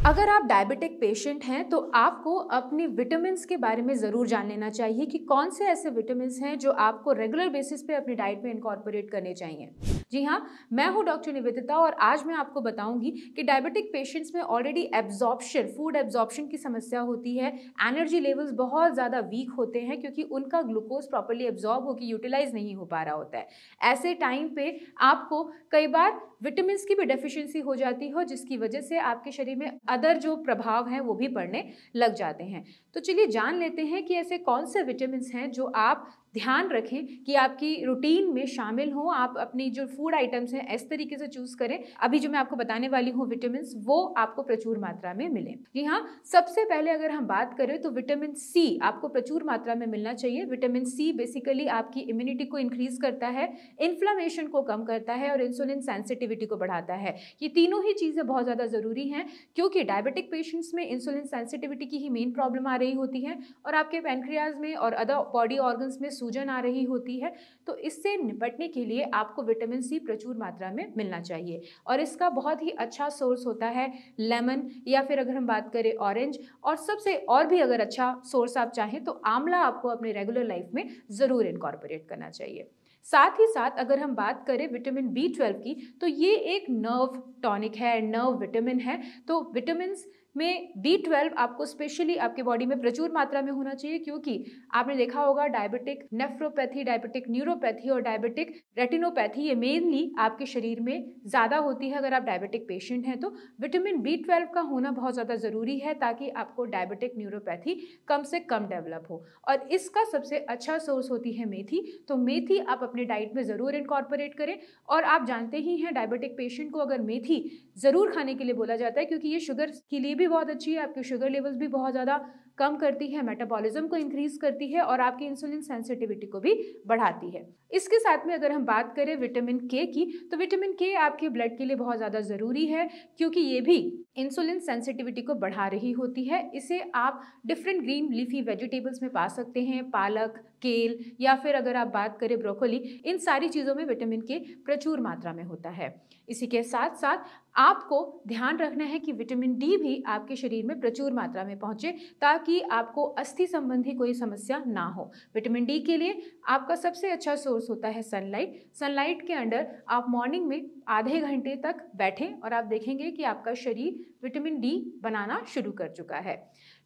अगर आप diabetic patient हैं तो आपको अपनी विटामिन्स के बारे में ज़रूर जान लेना चाहिए कि कौन से ऐसे विटामिन्स हैं जो आपको रेगुलर बेसिस पे अपनी डाइट में इनकॉर्पोरेट करने चाहिए। जी हाँ, मैं हूँ डॉक्टर निवेदिता और आज मैं आपको बताऊंगी कि डायबिटिक पेशेंट्स में ऑलरेडी एब्जॉर्प्शन, फूड एब्जॉर्प्शन की समस्या होती है। एनर्जी लेवल्स बहुत ज़्यादा वीक होते हैं क्योंकि उनका ग्लूकोज प्रॉपरली एब्जॉर्ब होकर यूटिलाइज नहीं हो पा रहा होता है। ऐसे टाइम पे आपको कई बार विटामिन की भी डेफिशिएंसी हो जाती हो, जिसकी वजह से आपके शरीर में अदर जो प्रभाव हैं वो भी पड़ने लग जाते हैं। तो चलिए जान लेते हैं कि ऐसे कौन से विटामिन हैं जो आप ध्यान रखें कि आपकी रूटीन में शामिल हो। आप अपनी जो फूड आइटम्स हैं इस तरीके से चूज करें, अभी जो मैं आपको बताने वाली हूँ विटामिन वो आपको प्रचुर मात्रा में मिले। जी हाँ, सबसे पहले अगर हम बात करें तो विटामिन सी आपको प्रचुर मात्रा में मिलना चाहिए। विटामिन सी बेसिकली आपकी इम्यूनिटी को इंक्रीज करता है, इन्फ्लेमेशन को कम करता है और इंसुलिन सेंसिटिविटी को बढ़ाता है। ये तीनों ही चीजें बहुत ज्यादा जरूरी हैं क्योंकि डायबिटिक पेशेंट्स में इंसुलिन सेंसिटिविटी की ही मेन प्रॉब्लम आ रही होती है और आपके पैनक्रियाज में और अदर बॉडी ऑर्गन्स में सूजन आ रही होती है। तो इससे निपटने के लिए आपको विटामिन सी प्रचुर मात्रा में मिलना चाहिए और इसका बहुत ही अच्छा सोर्स होता है लेमन या फिर अगर हम बात करें ऑरेंज, और सबसे और भी अगर अच्छा सोर्स आप चाहें तो आंवला आपको अपने रेगुलर लाइफ में जरूर इनकॉर्पोरेट करना चाहिए। साथ ही साथ अगर हम बात करें विटामिन B12 की तो ये एक नर्व टॉनिक है, नर्व विटामिन है। तो विटामिन में B12 आपको स्पेशली आपके बॉडी में प्रचुर मात्रा में होना चाहिए क्योंकि आपने देखा होगा डायबिटिक नेफ्रोपैथी, डायबिटिक न्यूरोपैथी और डायबिटिक रेटिनोपैथी ये मेनली आपके शरीर में ज़्यादा होती है। अगर आप डायबिटिक पेशेंट हैं तो विटामिन B12 का होना बहुत ज़्यादा ज़रूरी है ताकि आपको डायबिटिक न्यूरोपैथी कम से कम डेवलप हो। और इसका सबसे अच्छा सोर्स होती है मेथी। तो मेथी आप अपने डाइट में ज़रूर इनकॉर्पोरेट करें। और आप जानते ही हैं डायबिटिक पेशेंट को अगर मेथी ज़रूर खाने के लिए बोला जाता है क्योंकि ये शुगर के लिए भी बहुत अच्छी है, आपके शुगर लेवल्स भी बहुत ज़्यादा कम करती है, मेटाबॉलिज्म को इंक्रीज करती है और आपकी इंसुलिन सेंसिटिविटी को भी बढ़ाती है। इसके साथ में अगर हम बात करें विटामिन के की तो विटामिन के आपके ब्लड के लिए बहुत ज़्यादा ज़रूरी है क्योंकि ये भी इंसुलिन सेंसिटिविटी को बढ़ा रही होती है। इसे आप डिफरेंट ग्रीन लीफी वेजिटेबल्स में पा सकते हैं, पालक, केल या फिर अगर आप बात करें ब्रोकोली, इन सारी चीज़ों में विटामिन के प्रचुर मात्रा में होता है। इसी के साथ साथ आपको ध्यान रखना है कि विटामिन डी भी आपके शरीर में प्रचुर मात्रा में पहुंचे ताकि आपको अस्थि संबंधी कोई समस्या ना हो। विटामिन डी के लिए आपका सबसे अच्छा सोर्स होता है सनलाइट। सनलाइट के अंडर आप मॉर्निंग में आधे घंटे तक बैठें और आप देखेंगे कि आपका शरीर विटामिन डी बनाना शुरू कर चुका है।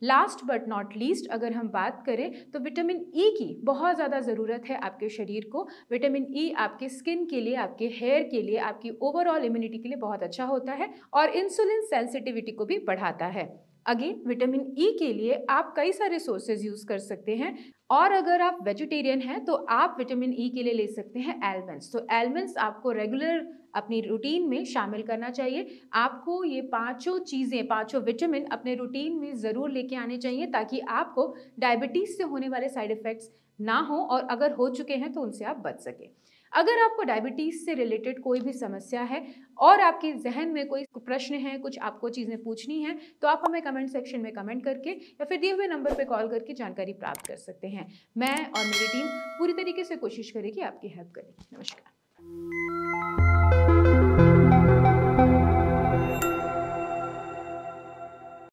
लास्ट बट नॉट लीस्ट अगर हम बात करें तो विटामिन ई की बहुत ज़्यादा ज़रूरत है आपके शरीर को। विटामिन ई आपके स्किन के लिए, आपके हेयर के लिए, आपकी ओवरऑल इम्यूनिटी के लिए बहुत अच्छा होता है और इंसुलिन सेंसिटिविटी को भी बढ़ाता है। अगेन विटामिन ई के लिए आप कई सारे सोर्सेज यूज कर सकते हैं और अगर आप वेजिटेरियन हैं तो आप विटामिन ई के लिए ले सकते हैं एलमंड्स। तो एलमंड्स आपको रेगुलर अपनी रूटीन में शामिल करना चाहिए। आपको ये पांचों चीज़ें, पांचों विटामिन अपने रूटीन में ज़रूर लेके आने चाहिए ताकि आपको डायबिटीज़ से होने वाले साइड इफ़ेक्ट्स ना हो और अगर हो चुके हैं तो उनसे आप बच सकें। अगर आपको डायबिटीज़ से रिलेटेड कोई भी समस्या है और आपके जहन में कोई प्रश्न है, कुछ आपको चीज़ें पूछनी हैं, तो आप हमें कमेंट सेक्शन में कमेंट करके या फिर दिए हुए नंबर पर कॉल करके जानकारी प्राप्त कर सकते हैं। मैं और मेरी टीम पूरी तरीके से कोशिश करेगी आपकी हेल्प करें। नमस्कार।